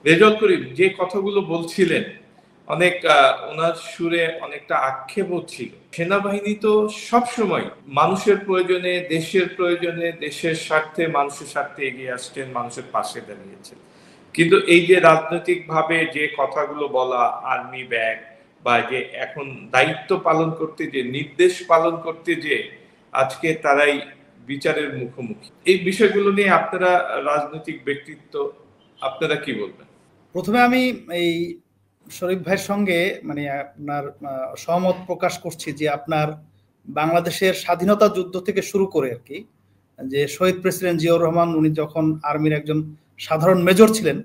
রেজাউল করিম যে কথাগুলো বলছিলেন অনেক ওনার সুরে অনেকটা আক্ষেপও ছিল। সেনাবাহিনী তো সবসময় মানুষের প্রয়োজনে, দেশের প্রয়োজনে, দেশের স্বার্থে, মানুষের স্বার্থে এগিয়ে আসছেন, মানুষের পাশে দাঁড়িয়েছেন। কিন্তু এই যে রাজনৈতিক ভাবে যে কথাগুলো বলা, আর্মি ব্যাগ বা যে এখন দায়িত্ব পালন করতে যে, নির্দেশ পালন করতে যে আজকে তারাই বিচারের মুখোমুখি, এই বিষয়গুলো নিয়ে আপনারা রাজনৈতিক ব্যক্তিত্ব, আপনারা কি বলবেন? প্রথমে আমি এই শরীফ ভাইয়ের সঙ্গে মানে আপনার সহমত প্রকাশ করছি যে আপনার বাংলাদেশের স্বাধীনতা যুদ্ধ থেকে শুরু করে আর কি, যে শহীদ প্রেসিডেন্ট জিয়াউর রহমান উনি যখন আর্মির একজন সাধারণ মেজর ছিলেন,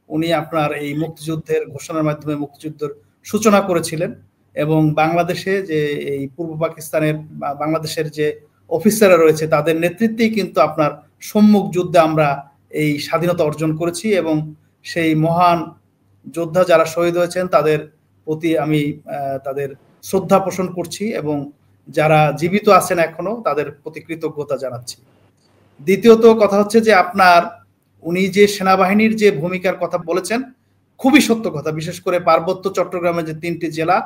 উনি আপনার এই মুক্তিযুদ্ধের ঘোষণার মাধ্যমে মুক্তিযুদ্ধের সূচনা করেছিলেন এবং বাংলাদেশে যে এই পূর্ব পাকিস্তানের বাংলাদেশের যে অফিসাররা রয়েছে তাদের নেতৃত্বেই কিন্তু আপনার সম্মুখ যুদ্ধে আমরা এই স্বাধীনতা অর্জন করেছি এবং সেই মহান যোদ্ধা যারা শহীদ হয়েছেন তাদের প্রতি আমি তাদের শ্রদ্ধা পোষণ করছি এবং যারা জীবিত আছেন এখনো তাদের প্রতি কৃতজ্ঞতা জানাচ্ছি। দ্বিতীয়ত কথা হচ্ছে যে আপনার উনি যে সেনাবাহিনীর যে ভূমিকার কথা বলেছেন খুবই সত্য কথা, বিশেষ করে পার্বত্য চট্টগ্রামের যে 3টি জেলা,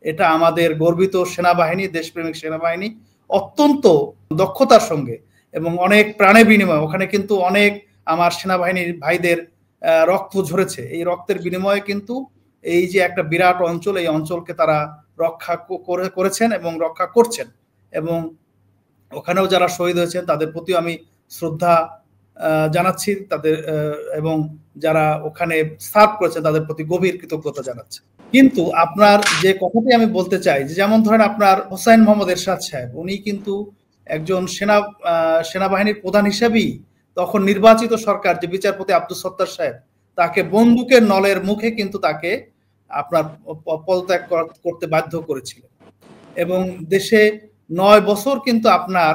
এটা আমাদের গর্বিত সেনাবাহিনী, দেশপ্রেমিক সেনাবাহিনী অত্যন্ত দক্ষতার সঙ্গে এবং অনেক প্রাণে বিনিময়, ওখানে কিন্তু অনেক আমার সেনাবাহিনীর ভাইদের রক্ত ঝরেছে, এই রক্তের বিনিময়ে কিন্তু এই যে একটা বিরাট অঞ্চল, এই অঞ্চলকে তারা রক্ষা করেছেন এবং রক্ষা করছেন এবং ওখানেও যারা শহীদ হয়েছেন তাদের প্রতি আমি শ্রদ্ধা জানাচ্ছি তাদের এবং যারা ওখানে সার্ভ করেছেন তাদের প্রতি গভীর কৃতজ্ঞতা জানাচ্ছি। কিন্তু আপনার যে কথাটি আমি বলতে চাই যে যেমন ধরেন আপনার হোসাইন মোহাম্মদ এরশাদ সাহেব উনি কিন্তু একজন সেনাবাহিনীর প্রধান হিসেবেই তখন নির্বাচিত সরকার যে বিচারপতি আব্দুস সত্তার সাহেব তাকে বন্দুকের নলের মুখে কিন্তু তাকে আপনার পদত্যাগ করতে বাধ্য করেছিলেন এবং দেশে 9 বছর কিন্তু আপনার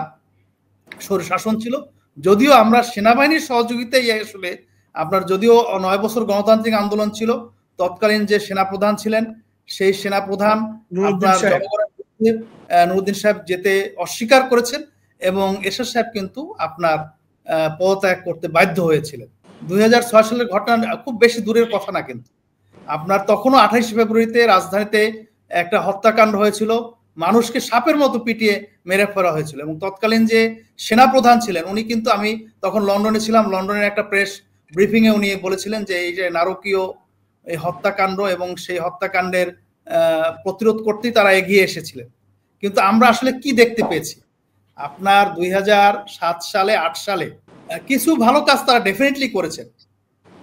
স্বৈরশাসন ছিল। যদিও আমরা সেনাবাহিনীর সহযোগিতায় আসলে আপনার যদিও 9 বছর গণতান্ত্রিক আন্দোলন ছিল, তৎকালীন যে সেনাপ্রধান ছিলেন সেই সেনাপ্রধান নুরুদ্দিন সাহেব যেতে অস্বীকার করেছেন এবং এরশাদ সাহেব কিন্তু আপনার পদত্যাগ করতে বাধ্য হয়েছিলেন। 2006 সালের ঘটনা খুব বেশি দূরের কথা না, কিন্তু আপনার তখনও 28 ফেব্রুয়ারিতে রাজধানীতে একটা হত্যাকাণ্ড হয়েছিল, মানুষকে সাপের মতো পিটিয়ে মেরে ফেলা হয়েছিল এবং তৎকালীন যে সেনাপ্রধান ছিলেন উনি কিন্তু, আমি তখন লন্ডনে ছিলাম, লন্ডনের একটা প্রেস ব্রিফিং এ উনি বলেছিলেন যে এই যে নারকীয় এই হত্যাকাণ্ড এবং সেই হত্যাকাণ্ডের প্রতিরোধ করতেই তারা এগিয়ে এসেছিলেন। কিন্তু আমরা আসলে কি দেখতে পেয়েছি, আপনার 2007 সালে 8 সালে কিছু ভালো কাজ তারা ডেফিনেটলি করেছেন,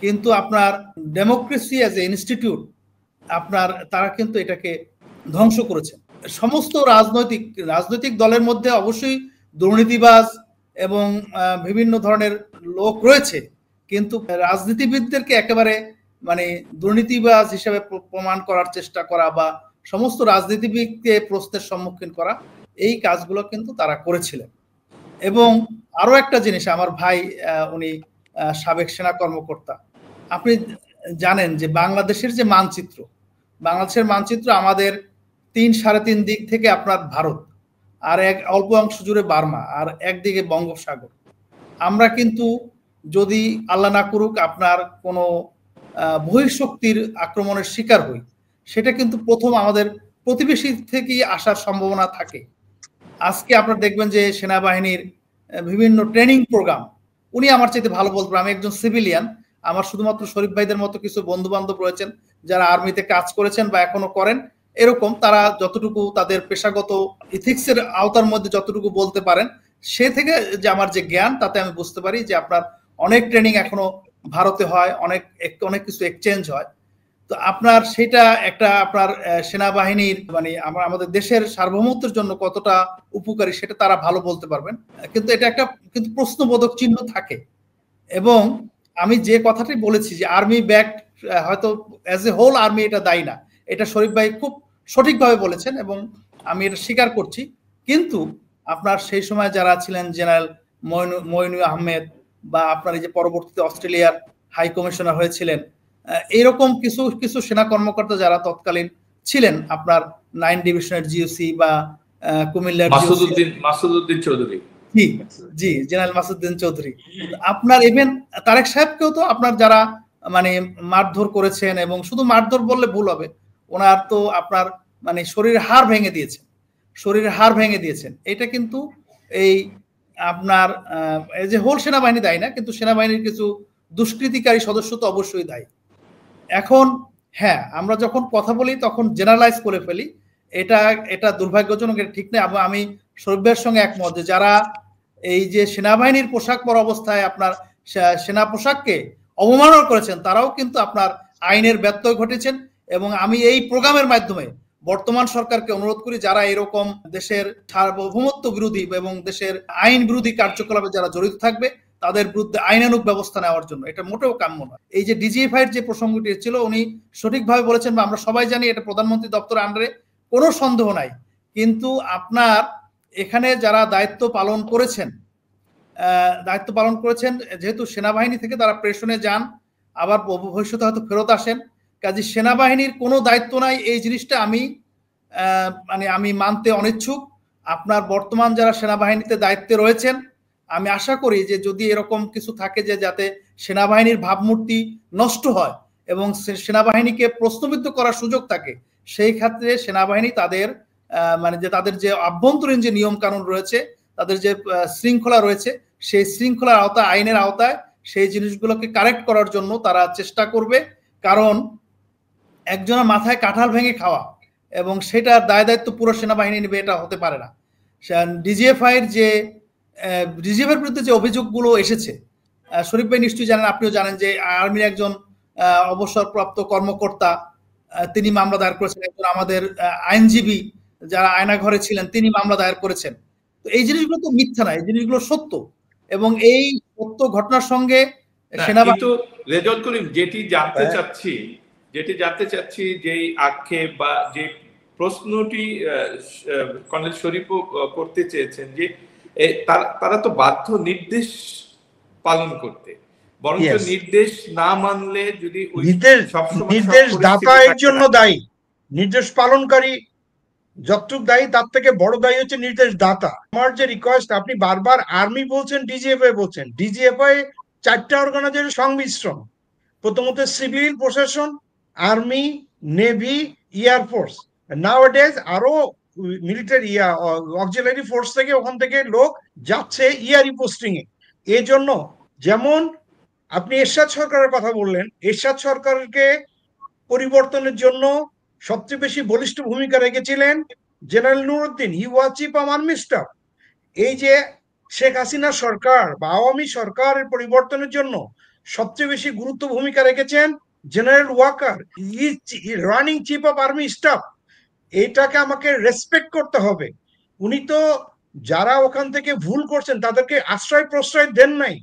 কিন্তু আপনার ডেমোক্রেসি অ্যাজ এ ইনস্টিটিউট আপনার তারা কিন্তু এটাকে ধ্বংস করেছেন। সমস্ত রাজনৈতিক দলের মধ্যে অবশ্যই দুর্নীতিবাজ এবং বিভিন্ন ধরনের লোক রয়েছে, কিন্তু রাজনীতিবিদদেরকে একেবারে মানে দুর্নীতিবাজ হিসেবে প্রমাণ করার চেষ্টা করা বা সমস্ত রাজনীতিবিদকে প্রশ্নের সম্মুখীন করা, এই কাজগুলো কিন্তু তারা করেছিলেন। এবং আরো একটা জিনিস, আমার ভাই উনি সাবেক সেনা কর্মকর্তা, আপনি জানেন যে বাংলাদেশের যে মানচিত্র, বাংলাদেশের মানচিত্র আমাদের 3-3.5 দিক থেকে আপনার ভারত, আর এক অল্প অংশ জুড়ে বার্মা, আর একদিকে বঙ্গোপসাগর। আমরা কিন্তু যদি আল্লাহ না করুক আপনার কোনো বহিঃশক্তির আক্রমণের শিকার হই, সেটা কিন্তু প্রথম আমাদের প্রতিবেশী থেকেই আসার সম্ভাবনা থাকে। আজকে আপনারা দেখবেন যে সেনাবাহিনীর বিভিন্ন ট্রেনিং প্রোগ্রাম, উনি আমার চাইতে ভালো বলতে পারেন, আমি একজন সিভিলিয়ান, আমার শুধুমাত্র শরীফ ভাইদের মতো কিছু বন্ধু বান্ধব রয়েছেন যারা আর্মিতে কাজ করেছেন বা এখনো করেন, এরকম তারা যতটুকু তাদের পেশাগত ইথিক্সের আওতার মধ্যে যতটুকু বলতে পারেন, সে থেকে যে আমার যে জ্ঞান তাতে আমি বুঝতে পারি যে আপনার অনেক ট্রেনিং এখনো ভারতে হয়, অনেক কিছু এক্সচেঞ্জ হয়। তো আপনার সেটা একটা আপনার সেনাবাহিনীর মানে আমাদের দেশের সার্বভৌমত্বের জন্য কতটা উপকারী সেটা তারা ভালো বলতে পারবেন, কিন্তু এটা একটা কিন্তু প্রশ্নবোধক চিহ্ন থাকে। এবং আমি যে কথাটি বলেছি যে আর্মি ব্যাক হয়তো অ্যাজ এ হোল আর্মি এটা দায়ী না, এটা শরীফ ভাই খুব সঠিকভাবে বলেছেন এবং আমি এটা স্বীকার করছি। কিন্তু আপনার সেই সময় যারা ছিলেন জেনারেল মইনু আহমেদ বা আপনার এই যে পরবর্তীতে অস্ট্রেলিয়ার হাই কমিশনার হয়েছিলেন, এইরকম কিছু কিছু সেনা কর্মকর্তা যারা তৎকালীন ছিলেন, আপনার 9 ডিভিশনের জিওসি বা কুমিল্লার মাসুদউদ্দিন চৌধুরী, জি জেনারেল মাসুদউদ্দিন চৌধুরী, আপনার ইভেন তারেক সাহেবকেও তো আপনার যারা মানে মারধর করেছেন, এবং শুধু মারধর বললে ভুল হবে, ওনার তো আপনার মানে শরীরের হাড় ভেঙে দিয়েছেন, শরীরের হাড় ভেঙে দিয়েছেন। এটা কিন্তু এই আপনার এই যে হোল সেনাবাহিনী দায়ী না, কিন্তু সেনাবাহিনীর কিছু দুষ্কৃতিকারী সদস্য তো অবশ্যই দায়ী। এখন হ্যাঁ, আমরা যখন কথা বলি তখন জেনারেলাইজ করে ফেলি, এটা এটা দুর্ভাগ্যজনক, এটা ঠিক নেই। আমি শরীফ ভাইয়ের সঙ্গে একমত যে যারা এই যে সেনাবাহিনীর পোশাক পরা অবস্থায় আপনার সেনা পোশাককে অবমাননা করেছেন, তারাও কিন্তু আপনার আইনের ব্যত্যয় ঘটেছেন। এবং আমি এই প্রোগ্রামের মাধ্যমে বর্তমান সরকারকে অনুরোধ করি, যারা এরকম দেশের সার্বভৌমত্ব বিরোধী এবং দেশের আইন বিরোধী কার্যকলাপে যারা জড়িত থাকবে, তাদের বিরুদ্ধে আইনানুগ ব্যবস্থা নেওয়ার জন্য। এটা মোটেও কাম্য নয়। এই যে ডিজিএফআইয়ের যে প্রসঙ্গটি ছিল, উনি সঠিকভাবে বলেছেন, বা আমরা সবাই জানি এটা প্রধানমন্ত্রী দপ্তরের আন্ডারে, কোনো সন্দেহ নাই। কিন্তু আপনার এখানে যারা দায়িত্ব পালন করেছেন, যেহেতু সেনাবাহিনী থেকে তারা প্রেষণে যান, আবার ভবিষ্যতে হয়তো ফেরত আসেন, কাজে সেনাবাহিনীর কোনো দায়িত্ব নাই, এই জিনিসটা আমি মানতে অনিচ্ছুক। আপনার বর্তমান যারা সেনাবাহিনীতে দায়িত্বে রয়েছেন, আমি আশা করি যে যদি এরকম কিছু থাকে যে যাতে সেনাবাহিনীর ভাবমূর্তি নষ্ট হয় এবং সেনাবাহিনীকে প্রশ্নবিদ্ধ করার সুযোগ থাকে, সেই ক্ষেত্রে সেনাবাহিনী তাদের তাদের যে আভ্যন্তরীণ যে নিয়ম কানুন রয়েছে, তাদের যে শৃঙ্খলা রয়েছে, সেই শৃঙ্খলার আওতায়, আইনের আওতায় সেই জিনিসগুলোকে কারেক্ট করার জন্য তারা চেষ্টা করবে। কারণ একজনের মাথায় কাঁঠাল ভেঙে খাওয়া এবং সেটার দায় দায়িত্ব পুরো সেনাবাহিনী নেবে, এটা হতে পারে না। ডিজিএফআইয়ের বিরুদ্ধে যে অভিযোগগুলো এসেছে, শরীফ ভাই নিশ্চয়ই জানেন, আপনিও জানেন যে আর্মির একজন অবসরপ্রাপ্ত কর্মকর্তা, তিনি মামলা দায়ের করেছেন। একজন আমাদের আইনজীবী যারা আয়নাঘরে ছিলেন, তিনি মামলা দায়ের করেছেন। তো এই জিনিসগুলো তো মিথ্যা না, এই জিনিসগুলো সত্য, এবং এই সত্য ঘটনার সঙ্গে কিন্তু রেজাউল করিম, যেটি জানতে চাচ্ছি যে আক্ষেপ বা যে প্রশ্নটি কর্নেল শরীফও করতে চেয়েছেন, যে তারা তো বাধ্য নির্দেশ পালন করতে, বরঞ্চ নির্দেশ না মানলে যদি নির্দেশ দাতা এর জন্য দায়ী, নির্দেশ পালনকারী যতটুক দায়ী তার থেকে বড় দায়ী হচ্ছে নির্দেশ দাতা। আমার যে রিকোয়েস্ট, আপনি বারবার আর্মি বলছেন, ডিজিএফআই বলছেন, ডিজিএফআই 4টা অর্গানাইজেশনের সংমিশ্রণ। প্রথমত সিভিল প্রশাসন, আর্মি, নেভি, এয়ারফোর্স, নাওয়াডেজ আরো মিলিটারি অক্সিলারি ফোর্স থেকে ওখান থেকে লোক যাচ্ছে ইয়ারি পোস্টিং এ। এই জন্য যেমন আপনি এরশাদ সরকারের কথা বললেন, এরশাদ সরকারকে পরিবর্তনের জন্য সবচেয়ে বেশি বলিষ্ঠ ভূমিকা রেখেছিলেন general Nuruddin, he was chief of army staff. এই যে শেখ হাসিনা সরকার বা আওয়ামী সরকারের পরিবর্তনের জন্য সবচেয়ে বেশি গুরুত্ব ভূমিকা রেখেছেন general Waker, running chief of army staff. এইটাকে আমাকে রেসপেক্ট করতে হবে। উনি তো যারা ওখান থেকে ভুল করছেন তাদেরকে আশ্রয় প্রশ্রয় দেন নাই।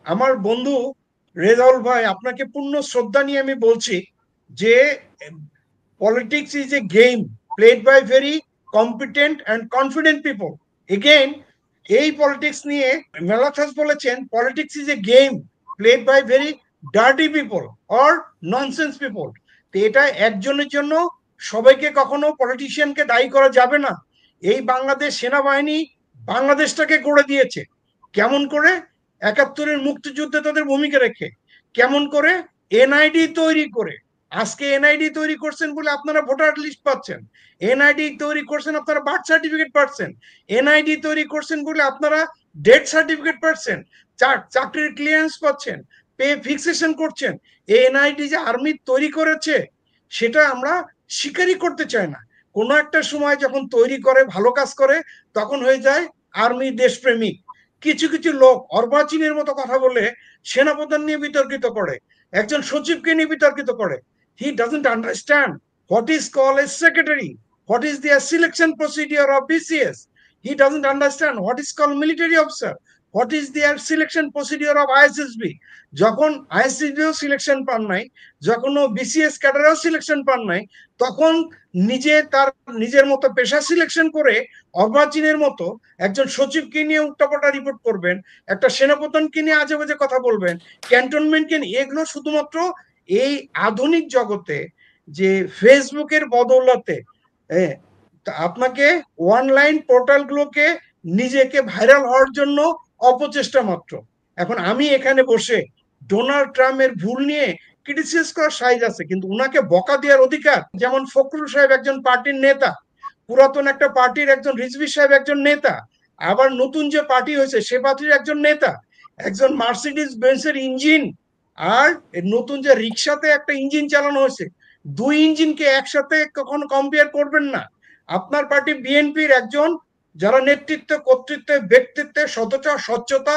আমার বন্ধু রেজাউল ভাই, আপনাকে পূর্ণ শ্রদ্ধা নিয়ে আমি বলছি যে politics is a game played by very competent and confident people. Again এই পলিটিক্স নিয়ে মেলাথাস বলেছেন, politics is a game played by very dirty people or nonsense people. তো এটা একজনের জন্য সবাইকে কখনো পলিটিশিয়ানকে দায়ী করা যাবে না। এই বাংলাদেশ সেনাবাহিনী বাংলাদেশটাকে গড়ে দিয়েছে। কেমন করে? 71-এর মুক্তিযুদ্ধে তাদের ভূমিকা রেখে, কেমন করে এনআইডি তৈরি করে। আজকে এনআইডি তৈরি করছেন বলে আপনারা ভোটার লিস্ট পাচ্ছেন, এনআইডি তৈরি করছেন আপনারা বার্থ সার্টিফিকেট পাচ্ছেন, এনআইডি তৈরি করছেন বলে আপনারা ডেথ সার্টিফিকেট পাচ্ছেন, চাকরির ক্লিয়ারেন্স পাচ্ছেন, পে ফিক্সেশন করছেন। এই এনআইডি যে আর্মি তৈরি করেছে সেটা আমরা স্বীকারই করতে চাই না। কোনো একটা সময় যখন তৈরি করে, ভালো কাজ করে, তখন হয়ে যায় আর্মি দেশপ্রেমিক। কিছু কিছু লোক অর্বাচীনের মতো কথা বলে সেনাপ্রধান নিয়ে বিতর্কিত করে, একজন সচিবকে নিয়ে বিতর্কিত করে। He doesn't understand what is call a secretary, what is their selection procedure of BCS. He doesn't understand what is call military officer, what is their selection procedure of ISSB. যখন আইএসএসবিও সিলেকশন পান নাই, যখন ও BCS ক্যাডারেও selection পান নাই, তখন তার নিজের মতো পেশা সিলেকশন করে অর্বাচীনের মতো একজন সচিবকে নিয়ে উল্টাপাল্টা রিপোর্ট করবেন, একটা সেনাপ্রধানকে নিয়ে আজে বাজে কথা বলবেন, ক্যান্টনমেন্টকে নিয়ে। এগুলো শুধুমাত্র এই আধুনিক জগতে যে ফেসবুকের বদৌলতে আপনাকে অনলাইন পোর্টালগুলোকে নিজেকে ভাইরাল হওয়ার জন্য অপচেষ্টা মাত্র। এখন আমি এখানে বসে ডোনাল্ড ট্রাম্পের ভুল নিয়ে ক্রিটিসাইজ করার সাইজ আছে, কিন্তু উনাকে বকা দেওয়ার অধিকার, যেমন ফখরুল সাহেব একজন পার্টির নেতা, পুরাতন একটা পার্টির একজন রিজভী সাহেব একজন নেতা, আবার নতুন যে পার্টি হয়েছে সে পার্টির একজন নেতা, একজন মার্সিডিজ বেঞ্জের ইঞ্জিন আর নতুন যে রিক্সাতে একটা ইঞ্জিন চালানো হয়েছে, দুই ইঞ্জিনকে একসাথে কখনো কম্পেয়ার করবেন না। আপনার পার্টি বিএনপির একজন যারা নেতৃত্ব, কর্তৃত্বে, ব্যক্তিত্বে, সততা, স্বচ্ছতা,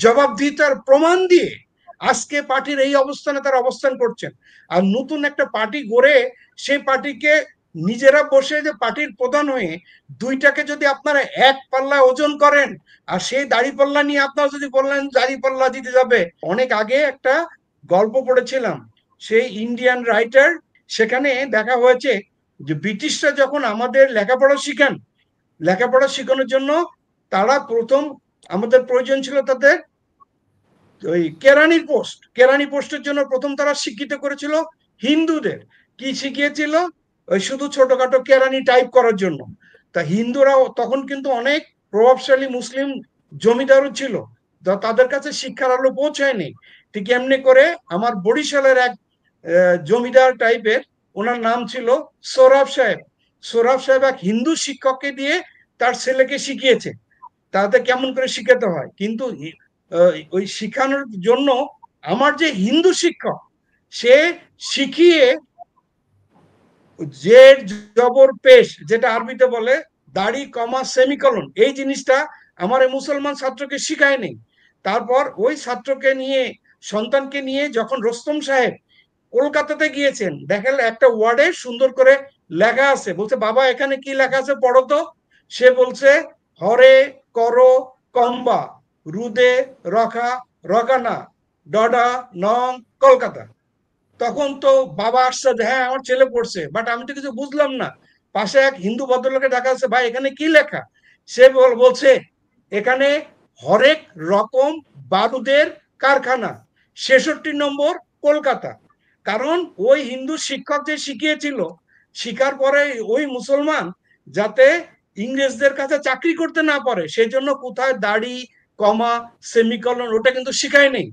জবাবদিহিতার প্রমাণ দিয়ে আজকে পার্টির এই অবস্থানে তারা অবস্থান করছেন। আর নতুন একটা পার্টি গড়ে সেই পার্টিকে নিজেরা বসে যে পার্টির প্রধান হয়ে দুইটাকে যদি আপনারা এক পাল্লা ওজন করেন, আর সেই দাড়ি পাল্লা নিয়ে আপনারা যদি বললেন দাড়ি পাল্লা দিতে যাবে। অনেক আগে একটা গল্প পড়েছিলাম, সেই ইন্ডিয়ান রাইটার, সেখানে দেখা হয়েছে যে ব্রিটিশরা যখন আমাদের লেখাপড়া শিখান, লেখাপড়া শেখানোর জন্য তারা প্রথম আমাদের প্রয়োজন ছিল তাদের ওই কেরানির পোস্ট, কেরানি পোস্টের জন্য প্রথম তারা শিক্ষিত করেছিল হিন্দুদের। কি শিখিয়েছিল? ওই শুধু ছোটখাটো কেরানি টাইপ করার জন্য। তা হিন্দুরাও তখন কিন্তু অনেক প্রভাবশালী মুসলিম জমিদারও ছিল, তাদের কাছে শিক্ষার আলো পৌঁছায়নি। ঠিক এমনি করে আমার বরিশালের এক জমিদার টাইপের, ওনার নাম ছিল সোহরাব সাহেব। সোহরাব সাহেব এক হিন্দু শিক্ষককে দিয়ে তার ছেলেকে শিখিয়েছে তাতে কেমন করে শিখাতে হয়। কিন্তু ওই শিখানোর জন্য আমার যে হিন্দু শিক্ষক, সে শিখিয়ে জের জবর পেশ, যেটা আরবিতে বলে দাড়ি কমা সেমিকলন, এই জিনিসটা আমার মুসলমান ছাত্রকে শিখায়নি। তারপর ওই ছাত্রকে নিয়ে, সন্তানকে নিয়ে যখন রোস্তম সাহেব কলকাতাতে গিয়েছেন, দেখেন একটা ওয়ার্ডে সুন্দর করে লেখা আছে, বলছে বাবা এখানে কি লেখা আছে পড়ো তো। সে বলছে হরে কর কম্বা রুদে রখা রকানা ডডা নং কলকাতা। তখন তো বাবা আসছে, হ্যাঁ আমার ছেলে পড়ছে, বাট আমি তো কিছু বুঝলাম না। পাশে এক হিন্দু ভদ্রলোকে দেখা যাচ্ছে, ভাই এখানে কি লেখা? সে বলছে এখানে হরেক রকম বারুদের কারখানা, 66 নম্বর কলকাতা। কারণ ওই হিন্দু শিক্ষক যে শিখিয়েছিল, শিখার পরে ওই মুসলমান যাতে ইংরেজদের কাছে চাকরি করতে না পারে সেই জন্য কোথায় দাড়ি কমা সেমিকলন ওটা কিন্তু শিখায় নেই।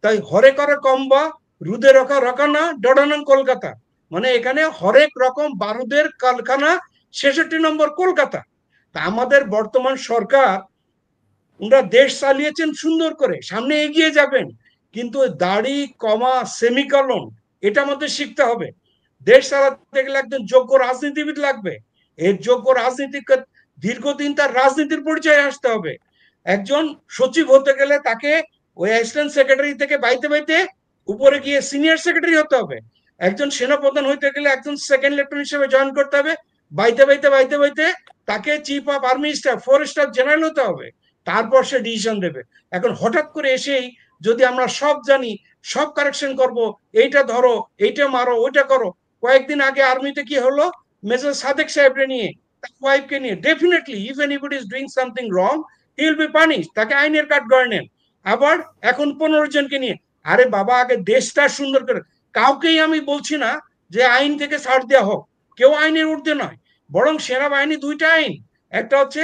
তাই হরে করে কম্বা রুদে রকা রকানা ডডানং কলকাতা, মানে এখানে হরেক রকম বারুদের কারখানা, 66 নম্বর কলকাতা। তা আমাদের বর্তমান সরকার, ওনারা দেশ চালিয়েছেন সুন্দর করে, সামনে এগিয়ে যাবেন, কিন্তু দাড়ি কমা সেমিকলন এটা আমাদের শিখতে হবে। দেশ চালাতে গেলে একজন যোগ্য রাজনীতিবিদ লাগবে। এর যোগ্য রাজনীতি দীর্ঘদিন তার রাজনীতির পরিচয় আসতে হবে। একজন সচিব হতে গেলে তাকে ওই অ্যাসিস্ট্যান্ট সেক্রেটারি থেকে বাইতে বাইতে উপরে গিয়ে সিনিয়র সেক্রেটারি হতে হবে। একজন সেনাপ্রধান হইতে গেলে একজন সেকেন্ড লেফটেন্যান্ট হিসেবে জয়েন করতে হবে, বাইতে বাইতে বাইতে বাইতে তাকে chief of army staff, 4 star general হতে হবে, তারপর সে ডিসিশন দেবে। এখন হঠাৎ করে এসেই যদি আমরা সব জানি, সব কারেকশন করব, এইটা ধরো, এইটা মারো, ওইটা করো। কয়েকদিন আগে আর্মিতে কি হলো, মেজর সাদেক সাহেবকে নিয়ে, তার ওয়াইফকে নিয়ে, definitely if anybody is doing something wrong he will be punish, তাকে আইনের কাঠ করে নেন। আবার এখন 15 জনকে নিয়ে, আরে বাবা আগে দেশটা সুন্দর করে, কাউকেই আমি বলছি না যে আইন থেকে ছাড় দেওয়া হোক, কেউ আইনের ঊর্ধ্বে নয়, বরং সেনাবাহিনী দুইটা আইন, একটা হচ্ছে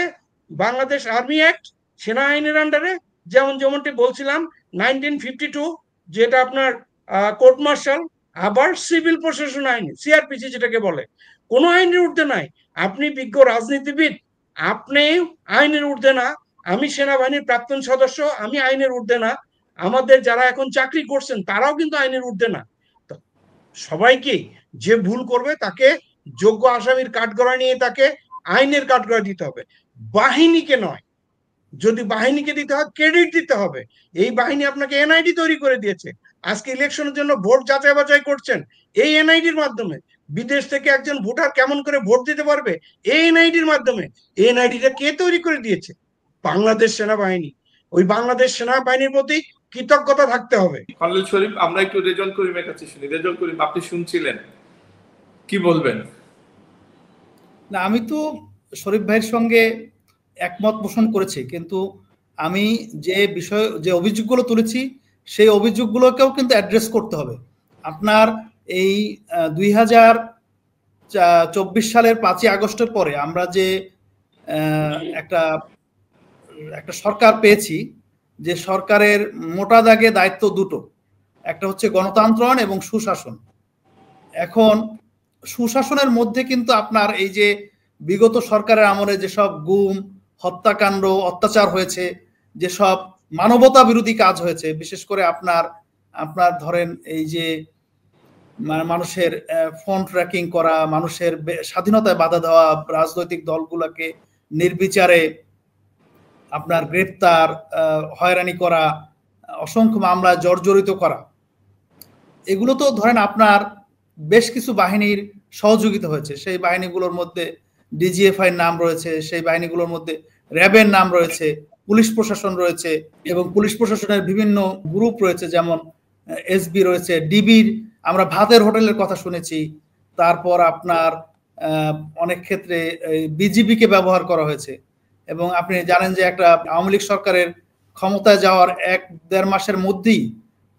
বাংলাদেশ আর্মি অ্যাক্ট সেনা আইনের আন্ডারে, যেমনটি বলছিলাম 1952 যেটা আপনার কোর্ট মার্শাল, আবার সিভিল প্রশাসন আইন সিআরপিসি যেটাকে বলে, কোনো আইনের ঊর্ধ্বে নাই। আপনি বিজ্ঞ রাজনীতিবিদ, আপনি আইনের ঊর্ধ্বে না। আমি সেনাবাহিনীর প্রাক্তন সদস্য, আমি আইনের ঊর্ধ্বে না। আমাদের যারা এখন চাকরি করছেন তারাও কিন্তু আইনের ঊর্ধ্বে না। সবাইকে যে ভুল করবে তাকে যোগ্য আসামির কাঠগড়া নিয়ে তাকে আইনের কাঠগড়া দিতে হবে, বাহিনীকে নয়। যদি বাহিনীকে দিতে হয় ক্রেডিট দিতে হবে। এই বাহিনী আপনাকে এনআইডি তৈরি করে দিয়েছে। আজকে ইলেকশনের জন্য ভোট যাচাই বাছাই করছেন এই এনআইডির মাধ্যমে। বিদেশ থেকে একজন ভোটার কেমন করে ভোট দিতে পারবে? এই এনআইডির মাধ্যমে। এই এনআইডিটা কে তৈরি করে দিয়েছে? বাংলাদেশ সেনাবাহিনী। ওই বাংলাদেশ সেনাবাহিনীর প্রতি কৃতজ্ঞতা থাকতে হবে। কর্নেল শরীফ, আমরা একটু রেজল করিমের কাছে শুনি। রেজল করিম, আপনি শুনছিলেন, কি বলবেন? না, আমি তো শরীফ ভাইয়ের সঙ্গে একমত পোষণ করেছি, কিন্তু আমি যে অভিযোগগুলো তুলেছি সেই অভিযোগগুলোকেও কিন্তু অ্যাড্রেস করতে হবে। আপনার এই 2024 সালের 5ই আগস্টের পরে আমরা যে একটা সরকার পেয়েছি, যে সরকারের মোটা দাগে দায়িত্ব দুটো। একটা হচ্ছে গণতন্ত্রায়ন এবং সুশাসন। এখন সুশাসনের মধ্যে কিন্তু আপনার এই যে বিগত সরকারের আমলে যেসব গুম, হত্যাকাণ্ড, অত্যাচার হয়েছে, যেসব মানবতা বিরোধী কাজ হয়েছে, বিশেষ করে আপনার ধরেন এই যে মানুষের ফোন ট্র্যাকিং করা, মানুষের স্বাধীনতায় বাধা দেওয়া, রাজনৈতিক দলগুলোকে নির্বিচারে আপনার গ্রেপ্তার, হয়রানি করা, অসংখ্য মামলা জর্জরিত করা, এগুলো তো ধরেন আপনার বেশ কিছু বাহিনীর সহযোগিতা হয়েছে। সেই বাহিনীগুলোর মধ্যে ডিজিএফআই নাম রয়েছে, সেই বাহিনীগুলোর মধ্যে র্যাবের নাম রয়েছে, পুলিশ প্রশাসন রয়েছে, এবং পুলিশ প্রশাসনের বিভিন্ন গ্রুপ রয়েছে, যেমন এসবি রয়েছে, ডিবির আমরা ভাতের হোটেলের কথা শুনেছি। তারপর আপনার অনেক ক্ষেত্রে বিজিবিকে ব্যবহার করা হয়েছে। এবং আপনি জানেন যে একটা আওয়ামী লীগ সরকারের ক্ষমতায় যাওয়ার 1-1.5 মাসের মধ্যেই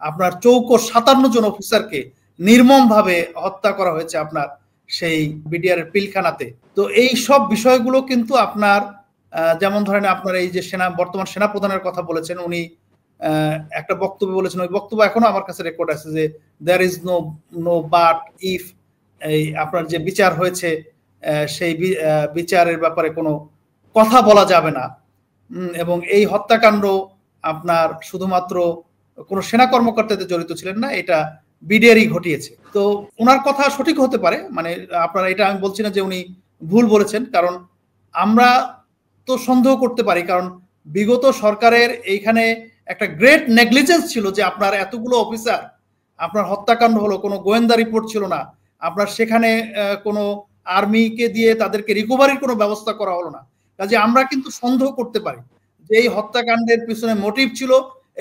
আপনার 57 জন অফিসারকে নির্মমভাবে হত্যা করা হয়েছে আপনার সেই বিডিআর এর পিলখানাতে। তো এই সব বিষয়গুলো কিন্তু আপনার যেমন ধরেন আপনার এই যে বর্তমান সেনা প্রধানের কথা বলেছেন, উনি একটা বক্তব্য বলেছেন, ওই বক্তব্য এখনো আমার কাছে রেকর্ড আছে যে there is no but if, এই আপনার যে বিচার হয়েছে সেই বিচারের ব্যাপারে কোনো কথা বলা যাবে না, এবং এই হত্যাকাণ্ড আপনার শুধুমাত্র কোনো সেনা কর্মকর্তাদের জড়িত ছিলেন না, এটা বিডিআরই ঘটিয়েছে। তো ওনার কথা সঠিক হতে পারে, মানে আপনারা, এটা আমি বলছি না যে উনি ভুল বলেছেন, কারণ আমরা তো সন্দেহ করতে পারি, কারণ বিগত সরকারের এইখানে একটা গ্রেট নেগলিজেন্স ছিল যে আপনার এতগুলো অফিসার, আপনার হত্যাকাণ্ড হলো, কোনো গোয়েন্দা রিপোর্ট ছিল না, আপনার সেখানে কোনো আর্মিকে দিয়ে তাদেরকে রিকভারির কোনো ব্যবস্থা করা হলো না। কাজে আমরা কিন্তু সন্দেহ করতে পারি যে এই হত্যাকাণ্ডের পিছনে মোটিভ ছিল,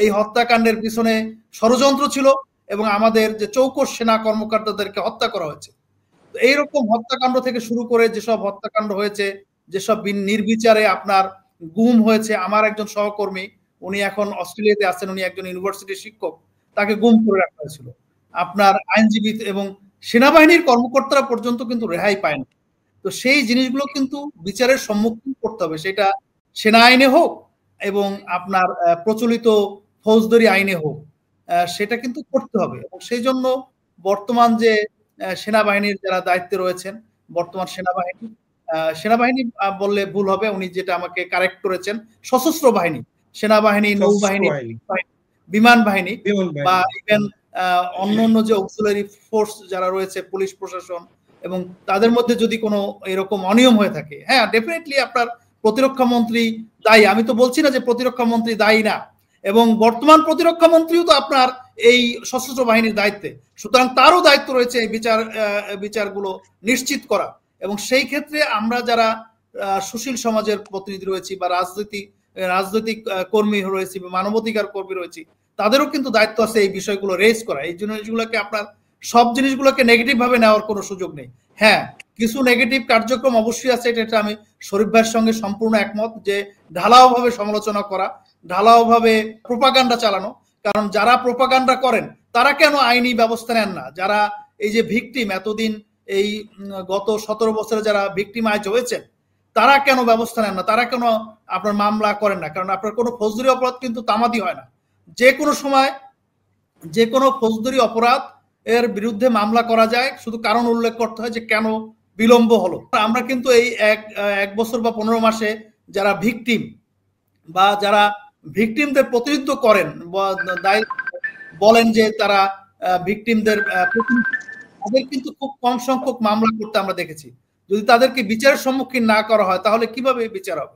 এই হত্যাকাণ্ডের পিছনে ষড়যন্ত্র ছিল, এবং আমাদের যে চৌকস সেনা কর্মকর্তাদেরকে হত্যা করা হয়েছে। তো এইরকম হত্যাকাণ্ড থেকে শুরু করে যেসব হত্যাকাণ্ড হয়েছে, যেসব নির্বিচারে আপনার গুম হয়েছে, আমার একজন সহকর্মী, উনি এখন অস্ট্রেলিয়াতে আছেন, উনি একজন ইউনিভার্সিটির শিক্ষক, তাকে গুম করে রাখা হয়েছিল। আপনার আইনজীবী এবং সেনাবাহিনীর কর্মকর্তারা পর্যন্ত কিন্তু রেহাই পায় না। তো সেই জিনিসগুলো কিন্তু বিচারের সম্মুখীন করতে হবে, সেটা সেনা আইনে হোক এবং আপনার প্রচলিত ফৌজদারি আইনে হোক, সেটা কিন্তু করতে হবে। এবং সেই জন্য বর্তমান যে সেনাবাহিনীর যারা দায়িত্বে রয়েছেন, বর্তমান সেনাবাহিনী বললে ভুল হবে, উনি যেটা আমাকে কারেক্ট করেছেন, সশস্ত্র বাহিনী, সেনাবাহিনী, নৌবাহিনী, বিমান বাহিনী, বা ইভেন অন্যান্য যে অক্সিলারি ফোর্স যারা রয়েছে, পুলিশ প্রশাসন, এবং তাদের মধ্যে যদি কোনো এরকম অনিয়ম হয়ে থাকে, হ্যাঁ ডেফিনেটলি আপনার প্রতিরক্ষা মন্ত্রী দায়ী। আমি তো বলছি না যে প্রতিরক্ষা মন্ত্রী দায়ী না, এবং বর্তমান প্রতিরক্ষা মন্ত্রীও তো আপনার এই সশস্ত্র বাহিনীর দায়িত্বে, সুতরাং তারও দায়িত্ব রয়েছে এই বিচারগুলো নিশ্চিত করা। এবং সেই ক্ষেত্রে আমরা যারা সুশীল সমাজের প্রতিনিধি রয়েছি, বা রাজনৈতিক কর্মী রয়েছি, বা মানবাধিকার কর্মী রয়েছি, তাদেরও কিন্তু দায়িত্ব আছে এই বিষয়গুলো রেজ করা। এই জিনিসগুলোকে আপনার সব জিনিসগুলোকে নেগেটিভ ভাবে নেওয়ার কোনো সুযোগ নেই। হ্যাঁ, কিছু নেগেটিভ কার্যক্রম অবশ্যই আছে, এটা আমি শরীফ ভাইয়ের সঙ্গে সম্পূর্ণ একমত, যে ঢালাও ভাবে সমালোচনা করা, ঢালাও ভাবে প্রোপাগান্ডা চালানো। কারণ যারা প্রোপাগান্ডা করেন তারা কেন আইনি ব্যবস্থা নেন না? যারা এই যে ভিকটিম, এতদিন এই গত 17 বছরে যারা ভিকটিমাইজ হয়েছেন, তারা কেন ব্যবস্থা নেন না? তারা কেন আপনার মামলা করেন না? কারণ আপনার কোনো ফৌজদারি অপরাধ কিন্তু তামাদি হয় না। যে কোনো সময় যে কোনো ফৌজদারি অপরাধ এর বিরুদ্ধে মামলা করা যায়, শুধু কারণ উল্লেখ করতে হয় যে কেন বিলম্ব হলো। আমরা কিন্তু এই এক বছর বা 15 মাসে যারা ভিকটিম, বা যারা ভিকটিমদের প্রতিনিধিত্ব করেন, বলেন যে তারা ভিকটিমদের তাদের কিন্তু খুব কম সংখ্যক মামলা করতে আমরা দেখেছি। যদি তাদেরকে বিচারের সম্মুখীন না করা হয়, তাহলে কিভাবে বিচার হবে?